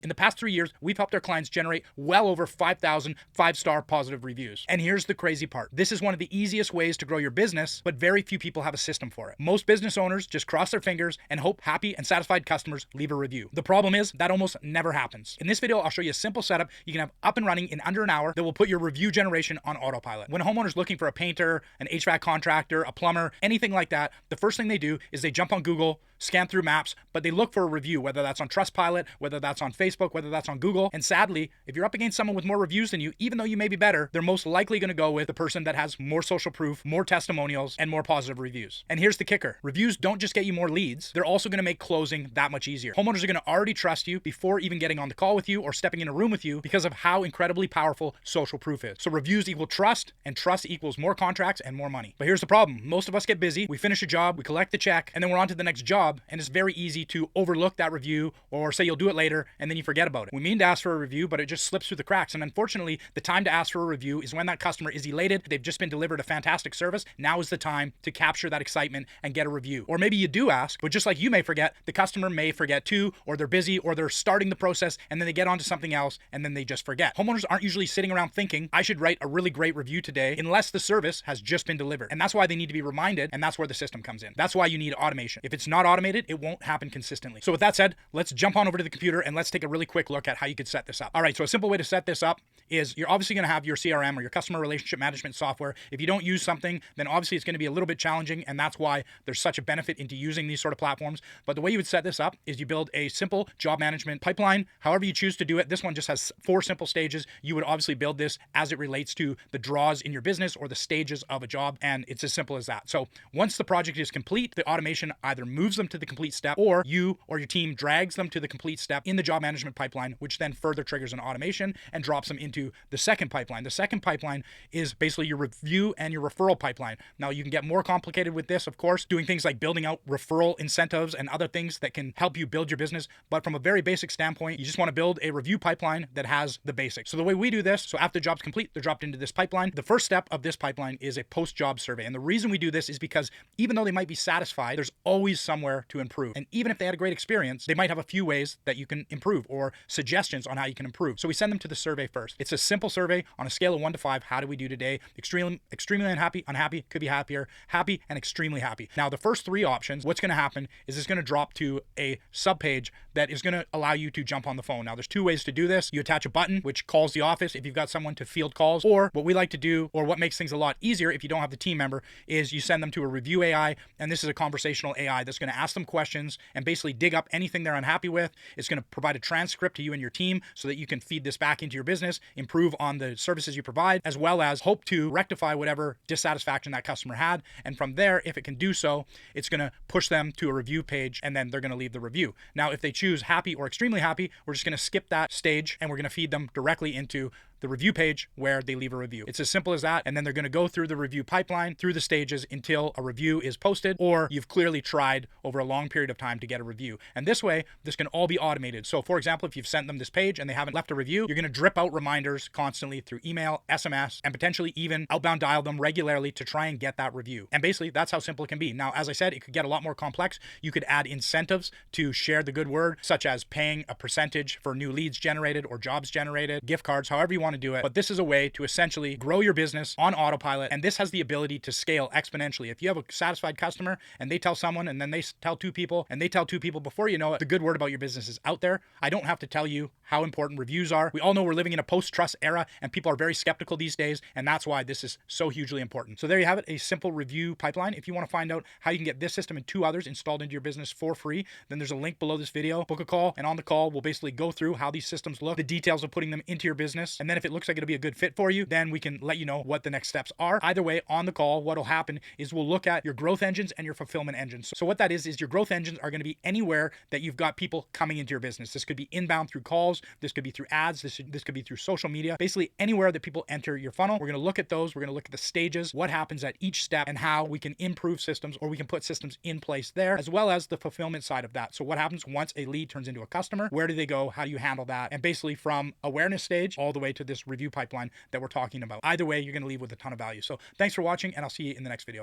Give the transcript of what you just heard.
In the past 3 years, we've helped our clients generate well over 5,000 five-star positive reviews. And here's the crazy part. This is one of the easiest ways to grow your business, but very few people have a system for it. Most business owners just cross their fingers and hope happy and satisfied customers leave a review. The problem is that almost never happens. In this video, I'll show you a simple setup you can have up and running in under an hour that will put your review generation on autopilot. When a homeowner's looking for a painter, an HVAC contractor, a plumber, anything like that, the first thing they do is they jump on Google, scan through maps, but they look for a review, whether that's on Trustpilot, whether that's on Facebook, whether that's on Google. And sadly, if you're up against someone with more reviews than you, even though you may be better, they're most likely going to go with the person that has more social proof, more testimonials, and more positive reviews. And here's the kicker. Reviews don't just get you more leads, they're also going to make closing that much easier. Homeowners are going to already trust you before even getting on the call with you or stepping in a room with you because of how incredibly powerful social proof is. So reviews equal trust, and trust equals more contracts and more money. But here's the problem. Most of us get busy, we finish a job, we collect the check, and then we're on to the next job, and it's very easy to overlook that review or say you'll do it later and then you forget about it. We mean to ask for a review, but it just slips through the cracks. And unfortunately, the time to ask for a review is when that customer is elated, they've just been delivered a fantastic service. Now is the time to capture that excitement and get a review. Or maybe you do ask, but just like you may forget, the customer may forget too, or they're busy, or they're starting the process and then they get onto something else and then they just forget. Homeowners aren't usually sitting around thinking, I should write a really great review today, unless the service has just been delivered. And that's why they need to be reminded, and that's where the system comes in. That's why you need automation. If it's not automated, it won't happen consistently. So with that said, let's jump on over to the computer and let's take a really quick look at how you could set this up. All right, so a simple way to set this up is you're obviously going to have your CRM or your customer relationship management software. If you don't use something, then obviously it's going to be a little bit challenging, and that's why there's such a benefit into using these sort of platforms. But the way you would set this up is you build a simple job management pipeline, however you choose to do it. This one just has 4 simple stages. You would obviously build this as it relates to the draws in your business or the stages of a job, and it's as simple as that. So once the project is complete, the automation either moves them to the complete step, or you or your team drags them to the complete step in the job management pipeline, which then further triggers an automation and drops them into the second pipeline. The second pipeline is basically your review and your referral pipeline. Now, you can get more complicated with this, of course, doing things like building out referral incentives and other things that can help you build your business. But from a very basic standpoint, you just want to build a review pipeline that has the basics. So the way we do this, so after the job's complete, they're dropped into this pipeline. The first step of this pipeline is a post-job survey. And the reason we do this is because even though they might be satisfied, there's always somewhere to improve. And even if they had a great experience, they might have a few ways that you can improve or suggestions on how you can improve. So we send them to the survey first. It's a simple survey on a scale of 1 to 5. How do we do today? Extremely unhappy, unhappy, could be happier, happy, and extremely happy. Now, the first 3 options, what's going to happen is it's going to drop to a subpage that is going to allow you to jump on the phone. Now, there's 2 ways to do this. You attach a button, which calls the office if you've got someone to field calls, or what we like to do, or what makes things a lot easier if you don't have the team member, is you send them to a review AI, and this is a conversational AI that's going to ask them questions and basically dig up anything they're unhappy with. It's going to provide a transcript to you and your team so that you can feed this back into your business, improve on the services you provide, as well as hope to rectify whatever dissatisfaction that customer had. And from there, if it can do so, it's going to push them to a review page, and then they're going to leave the review. Now, if they choose happy or extremely happy, we're just going to skip that stage and we're going to feed them directly into the review page where they leave a review. It's as simple as that. And then they're going to go through the review pipeline, through the stages until a review is posted, or you've clearly tried over a long period of time to get a review. And this way, this can all be automated. So for example, if you've sent them this page and they haven't left a review, you're going to drip out reminders constantly through email, SMS, and potentially even outbound dial them regularly to try and get that review. And basically, that's how simple it can be. Now, as I said, it could get a lot more complex. You could add incentives to share the good word, such as paying a percentage for new leads generated or jobs generated, gift cards, however you want to do it. But this is a way to essentially grow your business on autopilot, and this has the ability to scale exponentially. If you have a satisfied customer and they tell someone, and then they tell 2 people, and they tell 2 people, before you know it, the good word about your business is out there. I don't have to tell you how important reviews are. We all know we're living in a post-trust era, and people are very skeptical these days, and that's why this is so hugely important. So there you have it, a simple review pipeline. If you want to find out how you can get this system and 2 others installed into your business for free, then there's a link below this video. Book a call, and on the call, we'll basically go through how these systems look, the details of putting them into your business, and then if it looks like it'll be a good fit for you, then we can let you know what the next steps are. Either way, on the call, what'll happen is we'll look at your growth engines and your fulfillment engines. So what that is your growth engines are going to be anywhere that you've got people coming into your business. This could be inbound through calls, this could be through ads, this could be through social media, basically anywhere that people enter your funnel. We're going to look at those, we're going to look at the stages, what happens at each step, and how we can improve systems, or we can put systems in place there, as well as the fulfillment side of that. So what happens once a lead turns into a customer? Where do they go? How do you handle that? And basically from awareness stage all the way to this review pipeline that we're talking about. Either way, you're going to leave with a ton of value. So thanks for watching, and I'll see you in the next video.